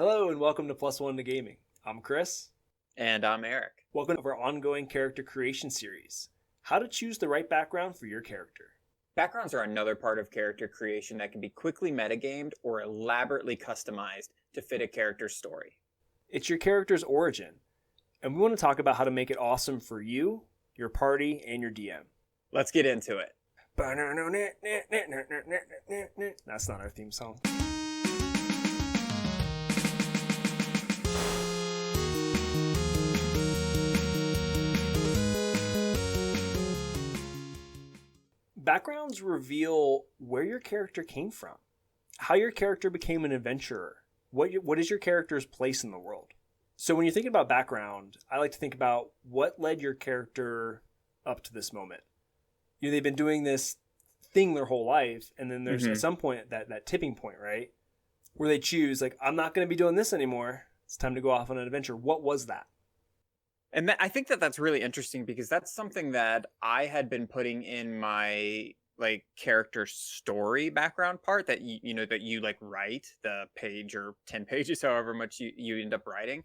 Hello and welcome to Plus One to Gaming. I'm Chris. And I'm Eric. Welcome to our ongoing character creation series. How to choose the right background for your character. Backgrounds are another part of character creation that can be quickly metagamed or elaborately customized to fit a character's story. It's your character's origin, and we want to talk about how to make it awesome for you, your party, and your DM. Let's get into it. That's not our theme song. Backgrounds reveal where your character came from, how your character became an adventurer, what is your character's place in the world. So when you're thinking about background, I like to think about what led your character up to this moment. They've been doing this thing their whole life, and then there's at some point that tipping point, right? Where they choose, like, I'm not going to be doing this anymore. It's time to go off on an adventure. What was that? And I think that's really interesting because that's something that I had been putting in my character story background part that you write the page or 10 pages, however much you end up writing.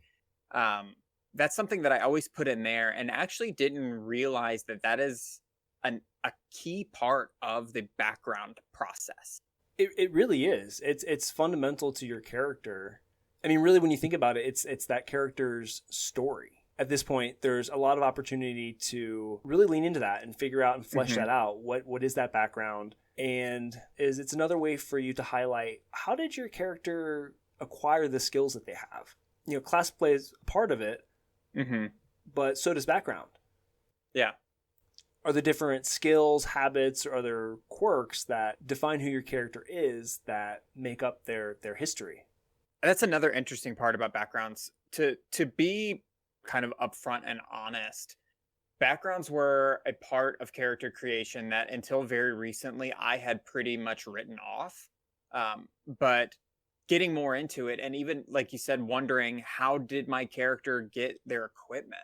That's something that I always put in there and actually didn't realize that is a key part of the background process. It really is. It's fundamental to your character. I mean, really, when you think about it, it's that character's story. At this point, there's a lot of opportunity to really lean into that and figure out and flesh that out. What is that background? And it's another way for you to highlight, how did your character acquire the skills that they have? Class plays a part of it, but so does background. Yeah. Are there different skills, habits, or other quirks that define who your character is that make up their history? That's another interesting part about backgrounds. To be kind of upfront and honest, backgrounds were a part of character creation that until very recently I had pretty much written off. But getting more into it, and even like you said, wondering how did my character get their equipment?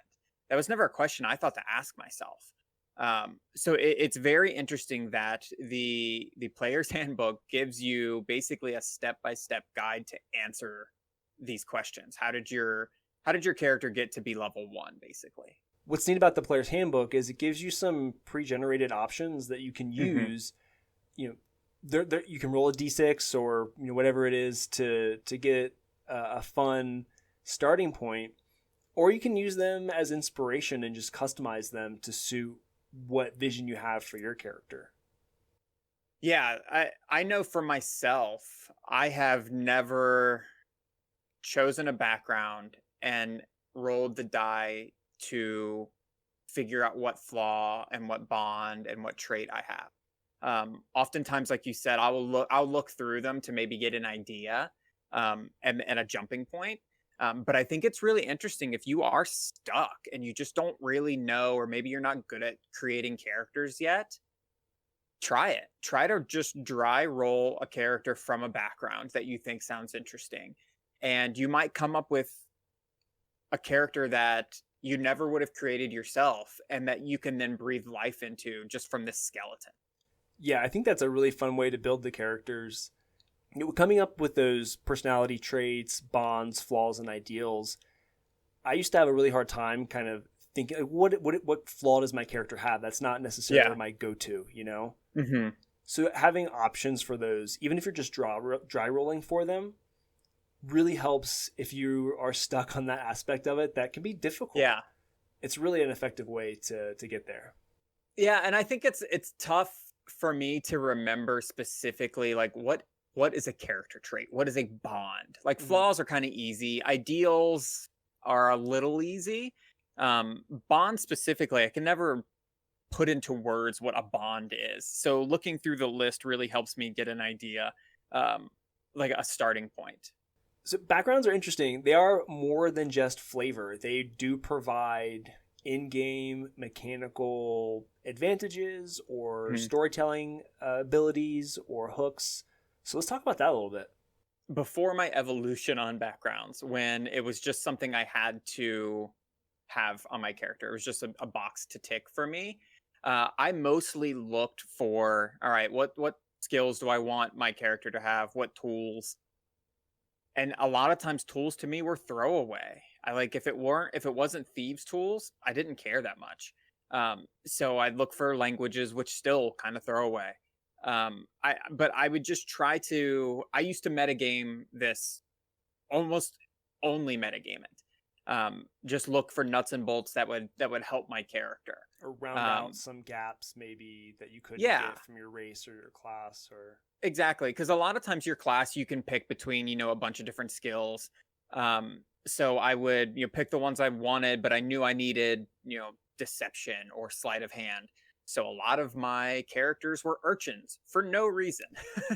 That was never a question I thought to ask myself. So it's very interesting that the player's handbook gives you basically a step-by-step guide to answer these questions. How did your character get to be level 1, basically? What's neat about the player's handbook is it gives you some pre-generated options that you can use. You can roll a d6 or whatever it is to get a fun starting point, or you can use them as inspiration and just customize them to suit what vision you have for your character. Yeah, I know for myself, I have never chosen a background and rolled the die to figure out what flaw and what bond and what trait I have. Oftentimes, like you said, I'll look through them to maybe get an idea and a jumping point. But I think it's really interesting if you are stuck and you just don't really know, or maybe you're not good at creating characters yet. Try it. Try to just dry roll a character from a background that you think sounds interesting. And you might come up with a character that you never would have created yourself and that you can then breathe life into just from this skeleton. Yeah, I think that's a really fun way to build the characters. Coming up with those personality traits, bonds, flaws, and ideals, I used to have a really hard time kind of thinking, what flaw does my character have? That's not necessarily my go-to, So having options for those, even if you're just dry rolling for them, really helps if you are stuck on that aspect of it. That can be difficult. Yeah. It's really an effective way to get there. Yeah, and I think it's tough for me to remember specifically what is a character trait? What is a bond? Flaws are kind of easy. Ideals are a little easy. Bond specifically, I can never put into words what a bond is. So looking through the list really helps me get an idea, like a starting point. So backgrounds are interesting. They are more than just flavor. They do provide in-game mechanical advantages or storytelling abilities or hooks. So let's talk about that a little bit. Before my evolution on backgrounds, when it was just something I had to have on my character, it was just a box to tick for me. I mostly looked for, all right, what skills do I want my character to have? What tools? And a lot of times tools to me were throwaway. I like if it wasn't thieves tools, I didn't care that much. So I'd look for languages which still kind of throw away. But I would just try to I used to metagame this almost only metagame it. Just look for nuts and bolts that would help my character. Or round out some gaps maybe that you couldn't Yeah, get from your race or your class or exactly. Because a lot of times your class you can pick between a bunch of different skills. So I would pick the ones I wanted, but I knew I needed deception or sleight of hand. So a lot of my characters were urchins for no reason,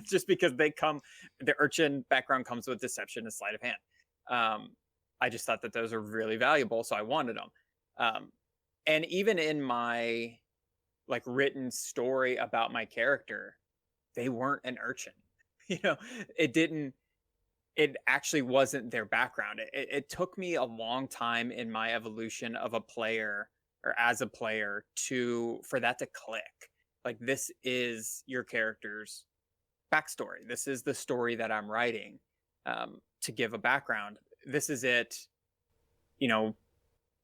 just because the urchin background comes with deception and sleight of hand. I just thought that those are really valuable, so I wanted them. And even in my like written story about my character, they weren't an urchin. You know, it didn't. It actually wasn't their background. It took me a long time in my evolution of a player or as a player for that to click. Like this is your character's backstory. This is the story that I'm writing to give a background. This is it,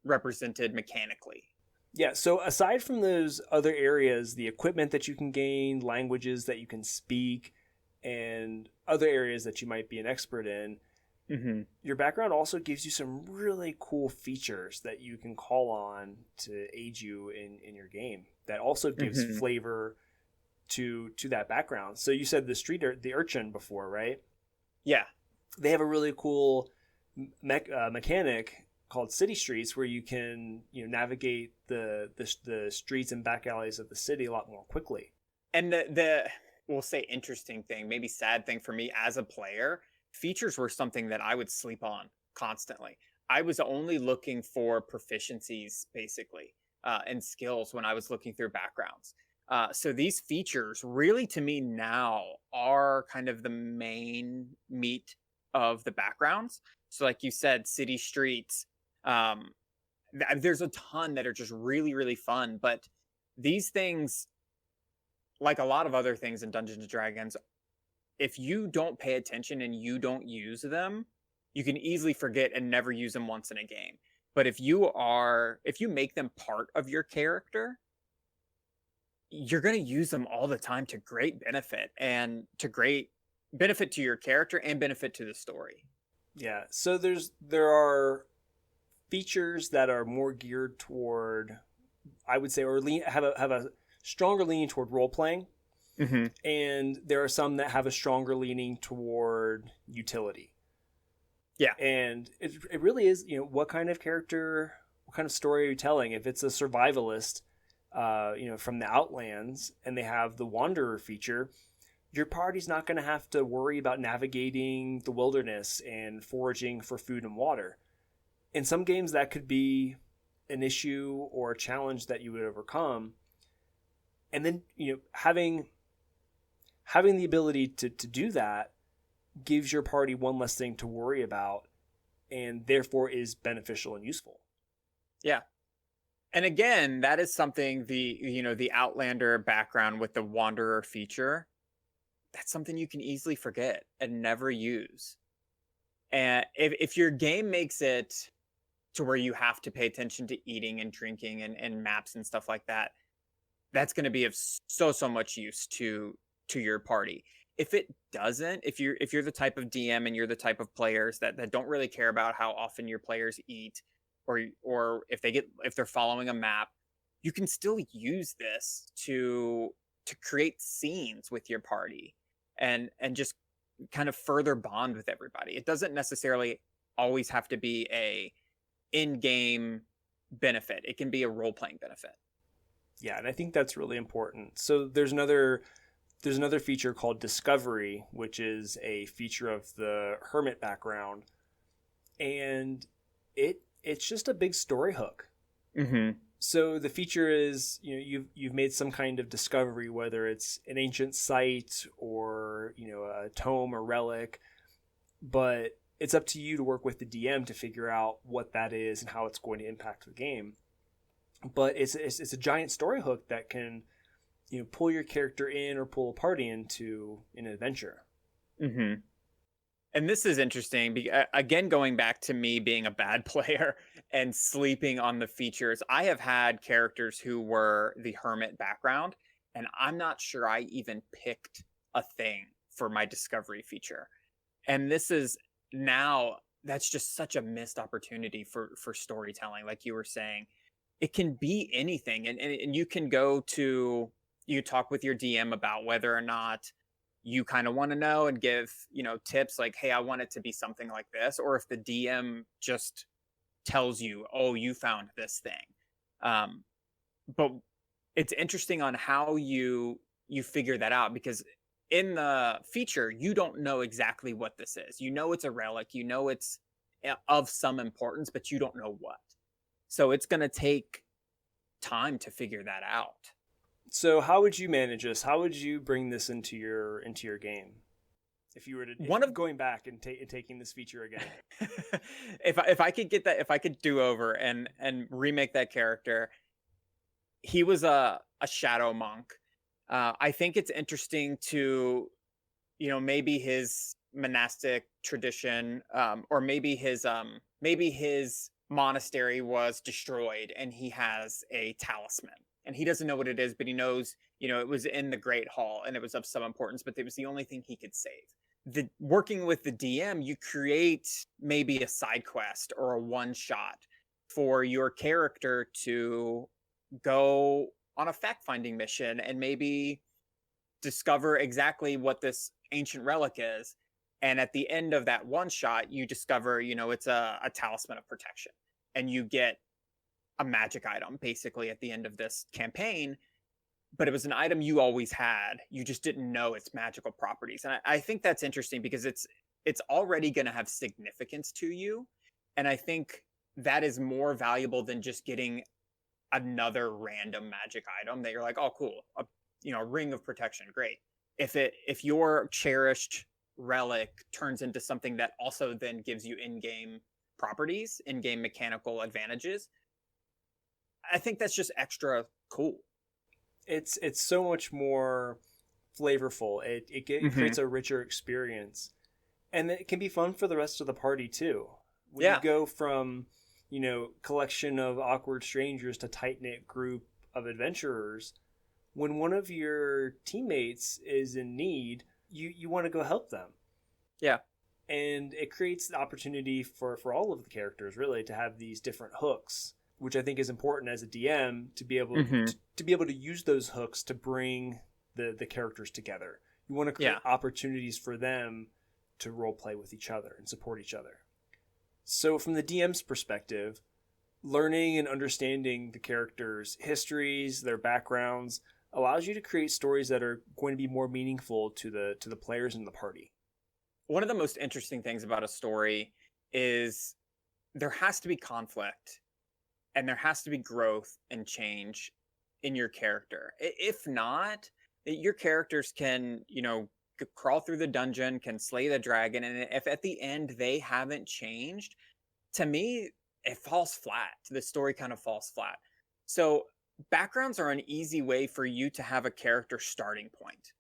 represented mechanically. yeah. So aside from those other areas, the equipment that you can gain, languages that you can speak, and other areas that you might be an expert in, your background also gives you some really cool features that you can call on to aid you in your game. That also gives flavor to that background. So you said the urchin before, right? Yeah. They have a really cool mechanic called city streets where you can navigate the streets and back alleys of the city a lot more quickly. And the we'll say interesting thing, maybe sad thing for me as a player, features were something that I would sleep on constantly. I was only looking for proficiencies basically and skills when I was looking through backgrounds. So these features really to me now are kind of the main meat of the backgrounds. So like you said, city streets, there's a ton that are just really, really fun. But these things, like a lot of other things in Dungeons and Dragons, if you don't pay attention and you don't use them, you can easily forget and never use them once in a game. But if you make them part of your character, you're going to use them all the time to great benefit and to great benefit to your character and benefit to the story. Yeah. So there are features that are more geared toward, I would say, or have a stronger leaning toward role playing. And there are some that have a stronger leaning toward utility. Yeah. And it really is, what kind of character, what kind of story are you telling? If it's a survivalist, from the Outlands and they have the Wanderer feature, your party's not going to have to worry about navigating the wilderness and foraging for food and water. In some games, that could be an issue or a challenge that you would overcome. And then, having the ability to do that gives your party one less thing to worry about and therefore is beneficial and useful. Yeah. And again, that is something the Outlander background with the Wanderer feature, that's something you can easily forget and never use. And if your game makes it to where you have to pay attention to eating and drinking and maps and stuff like that, that's going to be of so much use to your party. If it doesn't, if you're the type of DM and you're the type of players that don't really care about how often your players eat or if they're following a map, you can still use this to create scenes with your party and just kind of further bond with everybody. It doesn't necessarily always have to be a in-game benefit. It can be a role-playing benefit. Yeah, and I think that's really important. So there's another feature called Discovery, which is a feature of the Hermit background, and it's just a big story hook. So the feature is, you've made some kind of discovery, whether it's an ancient site or a tome or relic, but it's up to you to work with the DM to figure out what that is and how it's going to impact the game. But it's a giant story hook that can pull your character in or pull a party into an adventure. And this is interesting. Again, going back to me being a bad player and sleeping on the features, I have had characters who were the hermit background, and I'm not sure I even picked a thing for my discovery feature. And this is now, that's just such a missed opportunity for storytelling, like you were saying. It can be anything, and you can go to, you talk with your DM about whether or not you kind of want to know and give, tips like, hey, I want it to be something like this, or if the DM just tells you, oh, you found this thing. But it's interesting on how you figure that out, because in the feature you don't know exactly what this is. You know it's a relic, you know it's of some importance, but you don't know what. So it's going to take time to figure that out. So how would you manage this? How would you bring this into your game? If you were to going back and taking this feature again. if I could get that, if I could do over and remake that character, he was a shadow monk. I think it's interesting to, maybe his monastic tradition, or maybe his monastery was destroyed and he has a talisman. And he doesn't know what it is, but he knows, it was in the Great Hall and it was of some importance, but it was the only thing he could save. Working with the DM, you create maybe a side quest or a one shot for your character to go on a fact finding mission and maybe discover exactly what this ancient relic is. And at the end of that one shot, you discover, it's a talisman of protection, and you get a magic item basically at the end of this campaign, but it was an item you always had. You just didn't know its magical properties. And I think that's interesting because it's already going to have significance to you. And I think that is more valuable than just getting another random magic item that you're like, oh, cool. A ring of protection. Great. If your cherished relic turns into something that also then gives you in-game properties, in-game mechanical advantages, I think that's just extra cool. It's so much more flavorful. It creates a richer experience, and it can be fun for the rest of the party too. When you go from, collection of awkward strangers to tight-knit group of adventurers, when one of your teammates is in need, you want to go help them. Yeah. And it creates the opportunity for all of the characters really to have these different hooks, which I think is important as a DM to be able to be able to use those hooks to bring the characters together. You want to create opportunities for them to role play with each other and support each other. So from the DM's perspective, learning and understanding the characters' histories, their backgrounds, allows you to create stories that are going to be more meaningful to the players in the party. One of the most interesting things about a story is there has to be conflict, and there has to be growth and change in your character. If not, your characters can, crawl through the dungeon, can slay the dragon, and if at the end they haven't changed, to me, it falls flat. The story kind of falls flat. So backgrounds are an easy way for you to have a character starting point.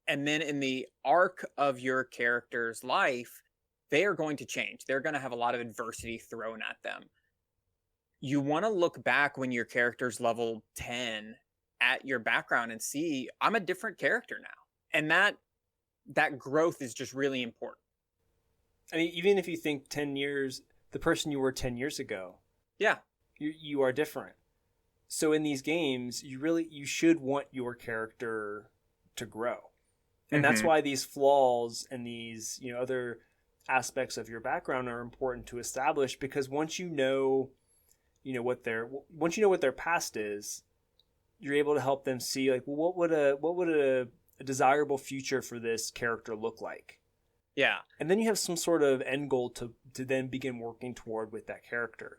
And then in the arc of your character's life, they are going to change. They're going to have a lot of adversity thrown at them. You want to look back when your character's level 10 at your background and see, I'm a different character now. And that growth is just really important. I mean, even if you think 10 years, the person you were 10 years ago, you are different. So in these games, you should want your character to grow. And that's why these flaws and these, other aspects of your background are important to establish, because once you know what their past is, you're able to help them see, like, well, what would a desirable future for this character look like? Yeah. And then you have some sort of end goal to then begin working toward with that character.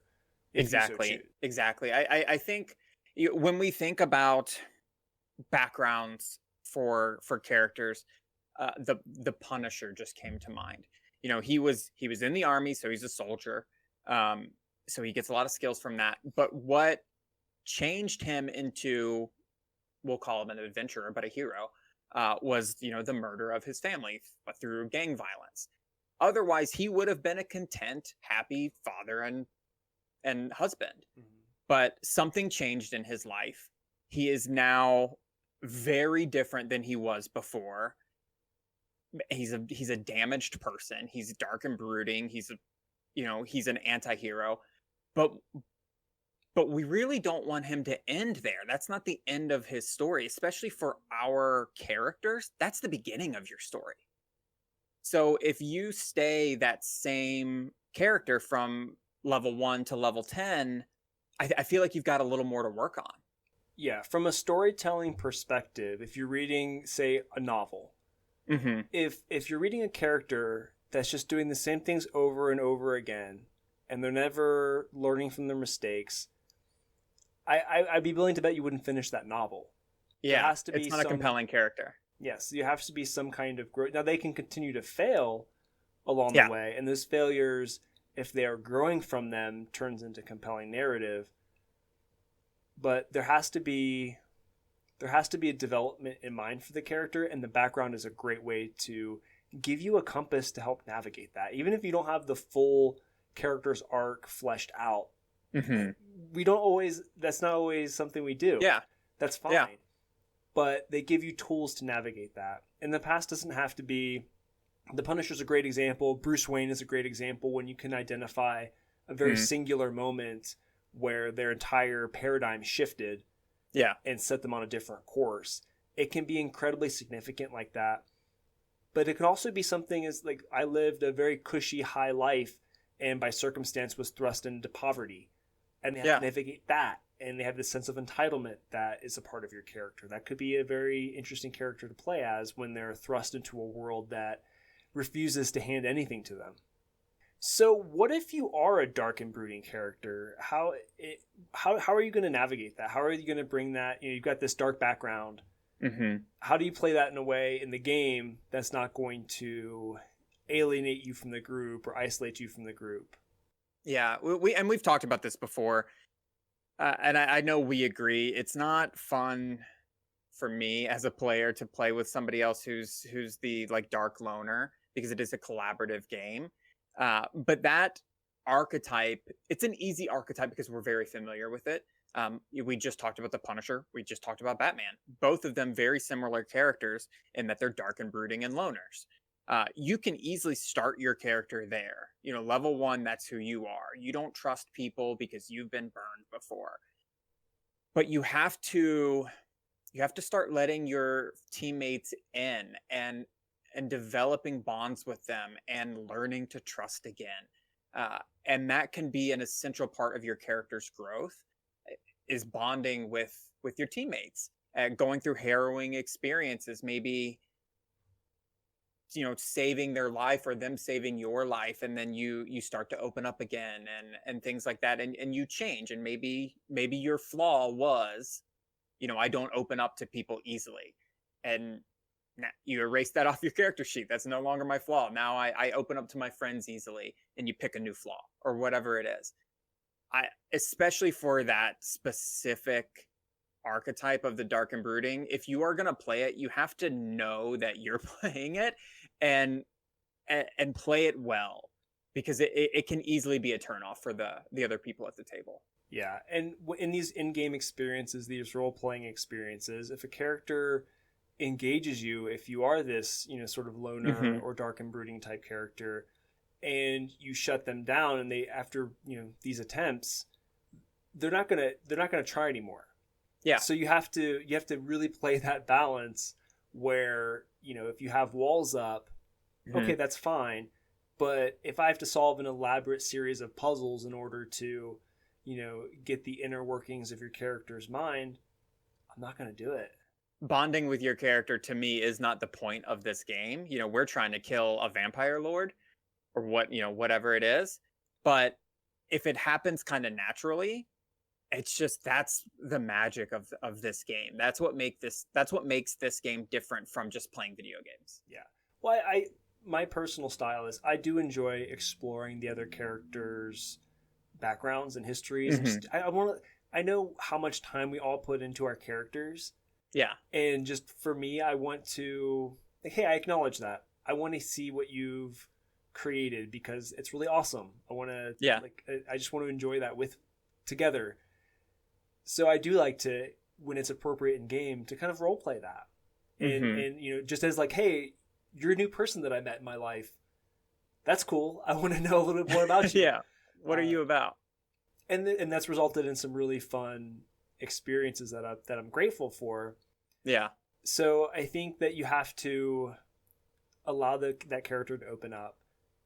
Exactly. Exactly. I think when we think about backgrounds for characters, the Punisher just came to mind. He was in the army, so he's a soldier. So he gets a lot of skills from that. But what changed him into, we'll call him an adventurer, but a hero, was, the murder of his family through gang violence. Otherwise, he would have been a content, happy father and husband. Mhm. But something changed in his life. He is now very different than he was before. He's a damaged person. He's dark and brooding. He's an anti-hero. But we really don't want him to end there. That's not the end of his story, especially for our characters. That's the beginning of your story. So if you stay that same character from level 1 to level 10, I feel like you've got a little more to work on. Yeah, from a storytelling perspective, if you're reading, say, a novel, Mm-hmm. if you're reading a character that's just doing the same things over and over again, and they're never learning from their mistakes, I'd be willing to bet you wouldn't finish that novel. There Yeah, has to be it's not a compelling character. Yes, there has to be some kind of growth. Now they can continue to fail along Yeah. the way, and those failures, if they are growing from them, turns into compelling narrative. But there has to be a development in mind for the character, and the background is a great way to give you a compass to help navigate that. Even if you don't have the full character's arc fleshed out, Mm-hmm. that's not always something we do. Yeah. That's fine. Yeah. But they give you tools to navigate that. And the past doesn't have to be. The Punisher's a great example. Bruce Wayne is a great example when you can identify a very singular moment where their entire paradigm shifted. Yeah. And set them on a different course. It can be incredibly significant like that. But it could also be something as like, I lived a very cushy high life and by circumstance was thrust into poverty. And they have to navigate that. And they have this sense of entitlement that is a part of your character. That could be a very interesting character to play as when they're thrust into a world that refuses to hand anything to them. So what if you are a dark and brooding character? How are you going to navigate that? How are you going to bring that? You've got this dark background. Mm-hmm. How do you play that in a way in the game that's not going to alienate you from the group or isolate you from the group? Yeah, we've talked about this before, and I know we agree. It's not fun for me as a player to play with somebody else who's the like dark loner, because it is a collaborative game. But that archetype, it's an easy archetype because we're very familiar with it. We just talked about the Punisher. We just talked about Batman. Both of them very similar characters in that they're dark and brooding and loners. You can easily start your character there. Level 1, that's who you are. You don't trust people because you've been burned before. But you have to start letting your teammates in and developing bonds with them and learning to trust again. And that can be an essential part of your character's growth, is bonding with your teammates, going through harrowing experiences, maybe saving their life or them saving your life, and then you start to open up again and things like that, and you change, and maybe your flaw was, I don't open up to people easily, and now you erase that off your character sheet. That's no longer my flaw. Now I open up to my friends easily, and you pick a new flaw or whatever it is. Especially for that specific archetype of the dark and brooding, if you are going to play it, you have to know that you're playing it and play it well, because it can easily be a turnoff for the other people at the table. Yeah, and in these in-game experiences, these role-playing experiences, if a character engages you, if you are this sort of loner or dark and brooding type character, and you shut them down, and they, after these attempts, they're not gonna try anymore. Yeah. So you have to really play that balance where if you have walls up, okay, that's fine, but if I have to solve an elaborate series of puzzles in order to get the inner workings of your character's mind, I'm not gonna do it. Bonding with your character, to me, is not the point of this game. We're trying to kill a vampire lord or whatever it is. But if it happens kind of naturally, it's just, that's the magic of this game. That's what makes this game different from just playing video games. Yeah. Well, my personal style is I do enjoy exploring the other characters' backgrounds and histories. I know how much time we all put into our characters. Yeah. And just for me, I want to, like, hey, I acknowledge that. I want to see what you've created because it's really awesome. I want to, Yeah. like, I just want to enjoy that with together. So I do like to, when it's appropriate in game, to kind of role play that. And you know, just as like, hey, you're a new person that I met in my life. That's cool. I want to know a little bit more about you. Yeah. What are you about? And that's resulted in some really fun experiences that I'm grateful for. Yeah. So I think that you have to allow that character to open up,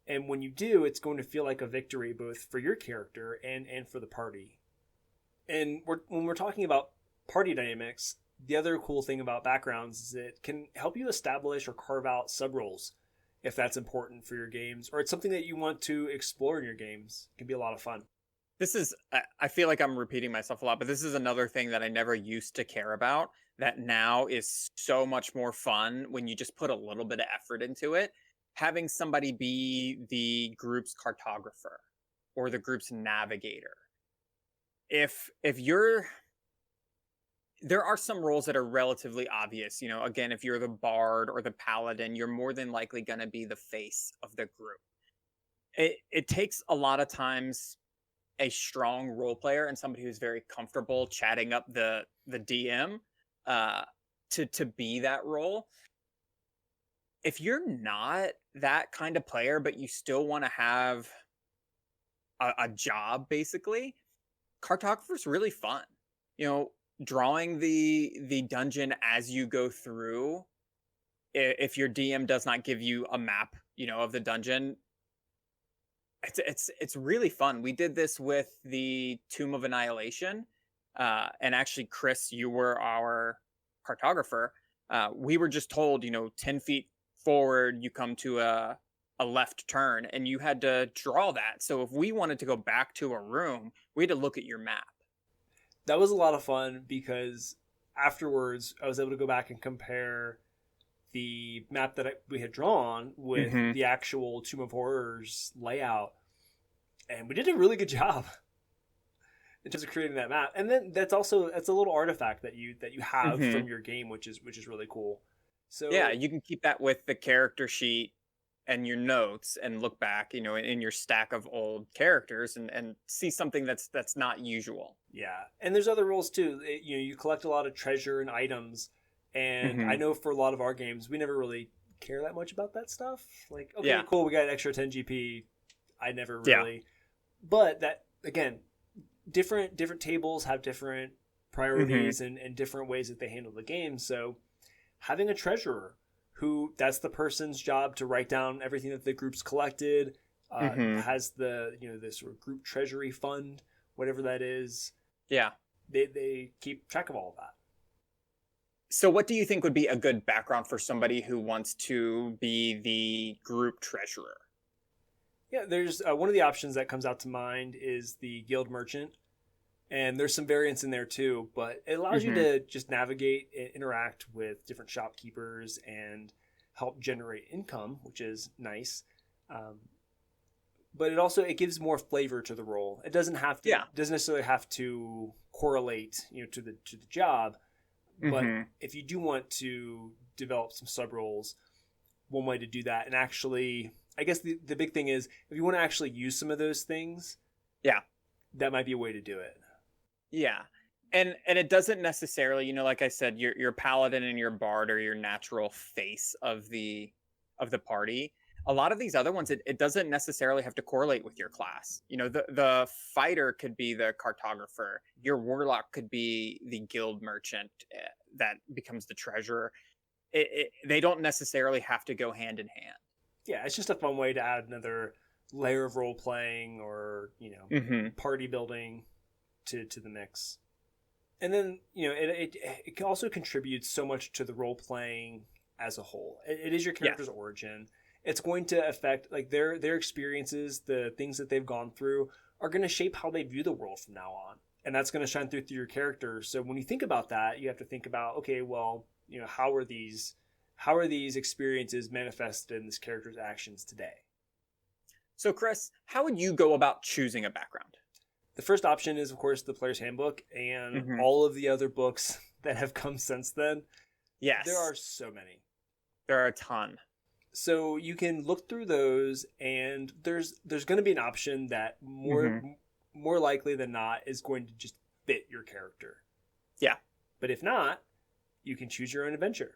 and when you do, it's going to feel like a victory both for your character and for the party. And when we're talking about party dynamics, the other cool thing about backgrounds is it can help you establish or carve out sub roles if that's important for your games, or it's something that you want to explore in your games. It can be a lot of fun. This is, I feel like I'm repeating myself a lot, but this is another thing that I never used to care about that now is so much more fun when you just put a little bit of effort into it. Having somebody be the group's cartographer or the group's navigator. If you're, there are some roles that are relatively obvious. You know, again, if you're the bard or the paladin, you're more than likely going to be the face of the group. It takes a lot of times a strong role player and somebody who's very comfortable chatting up the DM to be that role. If you're not that kind of player, but you still want to have a job, basically, cartographer's really fun. You know, drawing the dungeon as you go through. If your DM does not give you a map, you know, of the dungeon, it's really fun. We did this with the Tomb of Annihilation, and actually, Chris, you were our cartographer. We were just told, you know, 10 feet forward, you come to a left turn, and you had to draw that. So if we wanted to go back to a room, we had to look at your map. That was a lot of fun because afterwards, I was able to go back and compare the map that we had drawn with the actual Tomb of Horrors layout, and we did a really good job in terms of creating that map. And then that's a little artifact that you have from your game, which is really cool. So yeah, you can keep that with the character sheet and your notes and look back, you know, in your stack of old characters and see something that's not usual. Yeah, and there's other rules too. You know, you collect a lot of treasure and items. And I know for a lot of our games, we never really care that much about that stuff. Like, okay, cool, we got an extra 10 GP. I never really. Yeah. But that, again, different tables have different priorities and different ways that they handle the game. So having a treasurer who that's the person's job to write down everything that the group's collected, has the, you know, this sort of group treasury fund, whatever that is. Yeah. They keep track of all of that. So what do you think would be a good background for somebody who wants to be the group treasurer? Yeah, there's one of the options that comes out to mind is the guild merchant. And there's some variants in there too, but it allows you to just navigate and interact with different shopkeepers and help generate income, which is nice. But it gives more flavor to the role. It doesn't have to, doesn't necessarily have to correlate, you know, to the job. But if you do want to develop some sub roles, one way to do that, and actually, I guess the big thing is if you want to actually use some of those things, that might be a way to do it. Yeah, and it doesn't necessarily, you know, like I said, your paladin and your bard are your natural face of the party. A lot of these other ones, it doesn't necessarily have to correlate with your class. You know, the fighter could be the cartographer. Your warlock could be the guild merchant that becomes the treasurer. They don't necessarily have to go hand in hand. Yeah, it's just a fun way to add another layer of role playing or, you know, party building to the mix. And then, you know, it also contributes so much to the role playing as a whole. It is your character's origin. It's going to affect, like, their experiences, the things that they've gone through are going to shape how they view the world from now on. And that's going to shine through your character. So when you think about that, you have to think about, okay, well, you know, how are these experiences manifested in this character's actions today? So Chris, how would you go about choosing a background? The first option is, of course, the player's handbook and all of the other books that have come since then. Yes. There are so many. There are a ton. So you can look through those, and there's going to be an option that more likely than not is going to just fit your character. Yeah. But if not, you can choose your own adventure.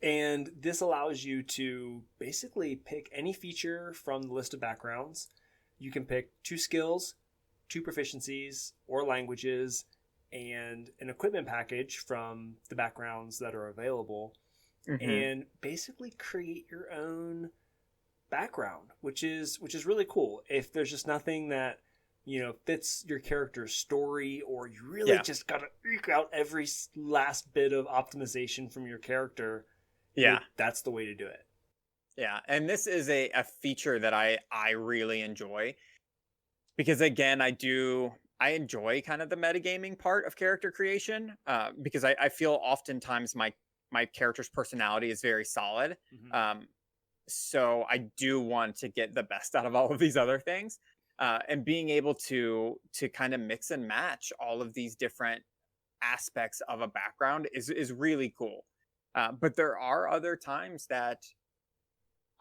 And this allows you to basically pick any feature from the list of backgrounds. You can pick 2 skills, 2 proficiencies, or languages, and an equipment package from the backgrounds that are available, and basically create your own background, which is really cool. If there's just nothing that fits your character's story, or you really just gotta eke out every last bit of optimization from your character, that's the way to do it. Yeah, and this is a feature that I really enjoy, because again, I enjoy kind of the metagaming part of character creation, because I feel oftentimes my character's personality is very solid. So I do want to get the best out of all of these other things. And being able to kind of mix and match all of these different aspects of a background is really cool. But there are other times that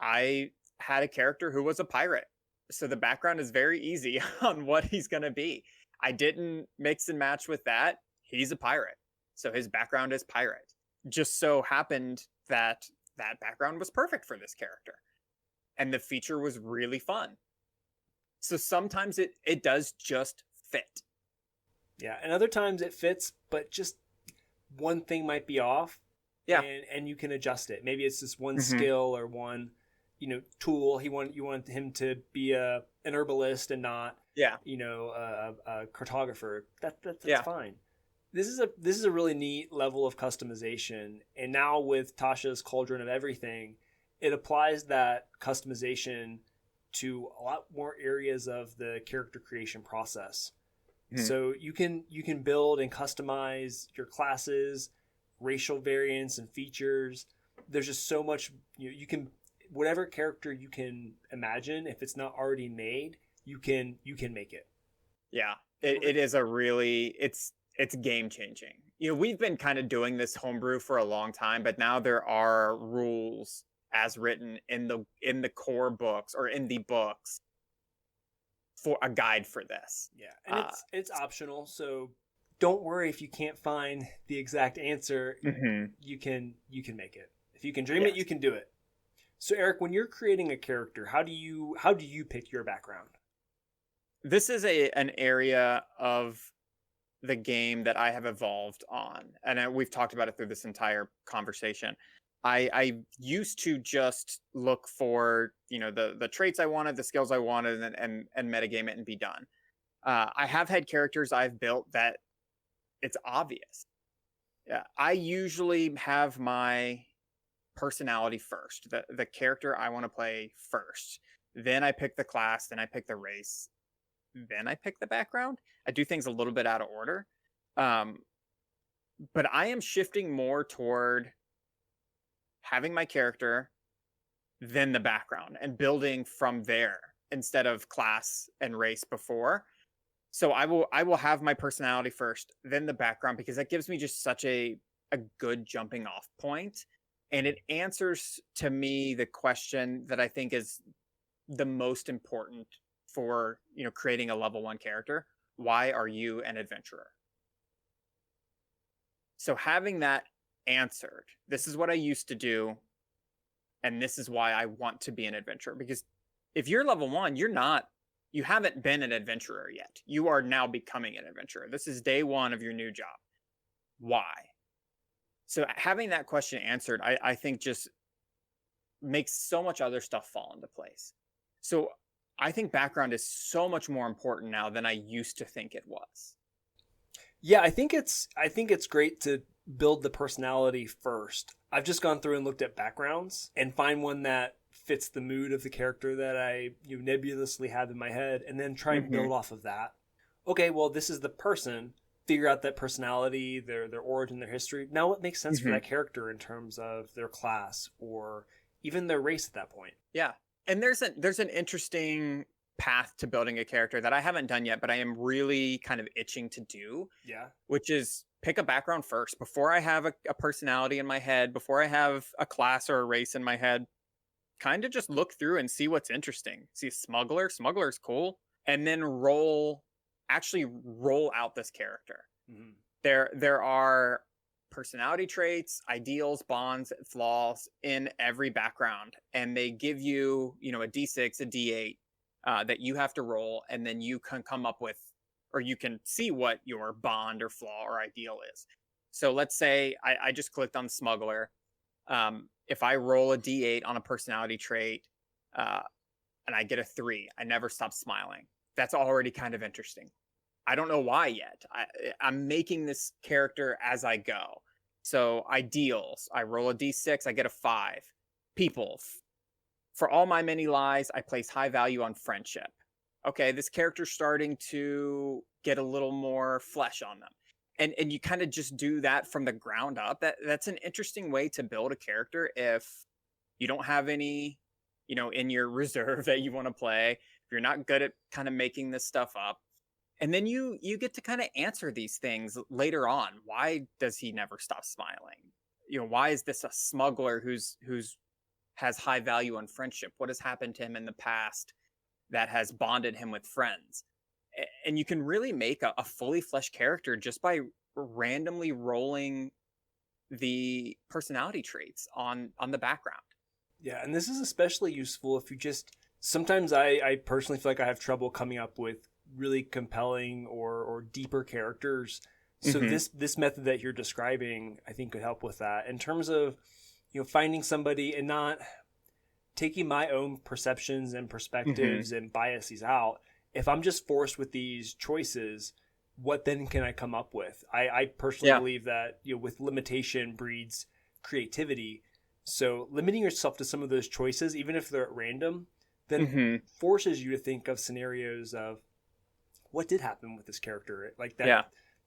I had a character who was a pirate. So the background is very easy on what he's going to be. I didn't mix and match with that. He's a pirate. So his background is pirate. Just so happened that that background was perfect for this character. And the feature was really fun. So sometimes it does just fit. Yeah, and other times it fits, but just one thing might be off. Yeah. And you can adjust it. Maybe it's just one skill or one tool. You want him to be an herbalist and not a cartographer. That's fine. This is a really neat level of customization. And now with Tasha's Cauldron of Everything, it applies that customization to a lot more areas of the character creation process. So you can build and customize your classes, racial variants and features. There's just so much you can, whatever character you can imagine, if it's not already made, you can make it. Yeah, it is a really it's game changing. We've been kind of doing this homebrew for a long time, but now there are rules as written in the core books, or in the books, for a guide for this. Yeah, and it's optional, so don't worry if you can't find the exact answer. You can make it. If you can dream it, you can do it. So Eric, when you're creating a character, how do you pick your background? This is an area of the game that I have evolved on, and we've talked about it through this entire conversation. I used to just look for the traits I wanted, the skills I wanted, and metagame it and be done. I have had characters I've built that it's obvious. Yeah, I usually have my personality first, the character I want to play first. Then I pick the class, then I pick the race, then I pick the background. I do things a little bit out of order. But I am shifting more toward having my character, then the background, and building from there instead of class and race before. So I will have my personality first, then the background, because that gives me just such a good jumping off point. And it answers to me the question that I think is the most important for creating a level 1 character. Why are you an adventurer? So having that answered, this is what I used to do, and this is why I want to be an adventurer. Because if you're level 1, you haven't been an adventurer yet. You are now becoming an adventurer. This is day 1 of your new job. Why? So having that question answered, I think just makes so much other stuff fall into place. So I think background is so much more important now than I used to think it was. Yeah, I think it's great to build the personality first. I've just gone through and looked at backgrounds and find one that fits the mood of the character that I nebulously have in my head, and then try and build off of that. Okay, well, this is the person. Figure out that personality, their origin, their history. Now what makes sense for that character in terms of their class or even their race at that point? Yeah. And there's an interesting path to building a character that I haven't done yet, but I am really kind of itching to do. Yeah. Which is pick a background first. Before I have a personality in my head, before I have a class or a race in my head, kind of just look through and see what's interesting. See smuggler. Smuggler's cool. And then roll out this character. Mm-hmm. There are personality traits, ideals, bonds, flaws in every background, and they give you, a D6, a D8 that you have to roll, and then you can come up with, or you can see what your bond or flaw or ideal is. So let's say I just clicked on smuggler. If I roll a D8 on a personality trait and I get a 3, I never stop smiling. That's already kind of interesting. I don't know why yet. I'm making this character as I go. So ideals, I roll a D6, I get a 5. People, for all my many lies, I place high value on friendship. Okay, this character's starting to get a little more flesh on them. And you kind of just do that from the ground up. That's an interesting way to build a character if you don't have any, in your reserve that you want to play. If you're not good at kind of making this stuff up. And then you get to kind of answer these things later on. Why does he never stop smiling? Why is this a smuggler who's has high value on friendship? What has happened to him in the past that has bonded him with friends? And you can really make a fully fleshed character just by randomly rolling the personality traits on the background. Yeah, and this is especially useful if you sometimes I personally feel like I have trouble coming up with really compelling or deeper characters. So this method that you're describing, I think, could help with that in terms of, finding somebody and not taking my own perceptions and perspectives and biases out. If I'm just forced with these choices, what then can I come up with? I personally believe that, with limitation breeds creativity. So limiting yourself to some of those choices, even if they're at random, then forces you to think of scenarios of what did happen with this character. Like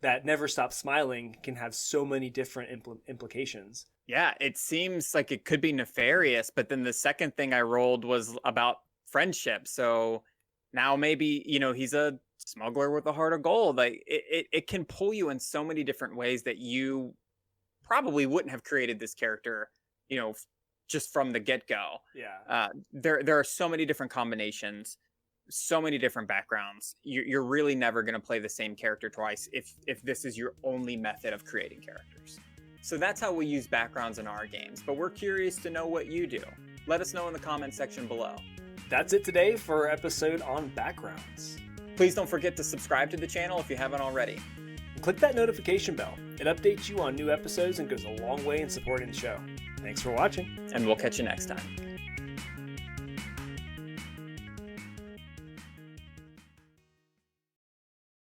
that never stop smiling can have so many different implications. Yeah, it seems like it could be nefarious, but then the second thing I rolled was about friendship. So now maybe, he's a smuggler with a heart of gold. Like it can pull you in so many different ways that you probably wouldn't have created this character, just from the get-go. Yeah. There are so many different combinations, so many different backgrounds. You're really never going to play the same character twice if this is your only method of creating characters. So that's how we use backgrounds in our games, but we're curious to know what you do. Let us know in the comment section below. That's it today for our episode on backgrounds. Please don't forget to subscribe to the channel if you haven't already. Click that notification bell. It updates you on new episodes and goes a long way in supporting the show. Thanks for watching. And we'll catch you next time.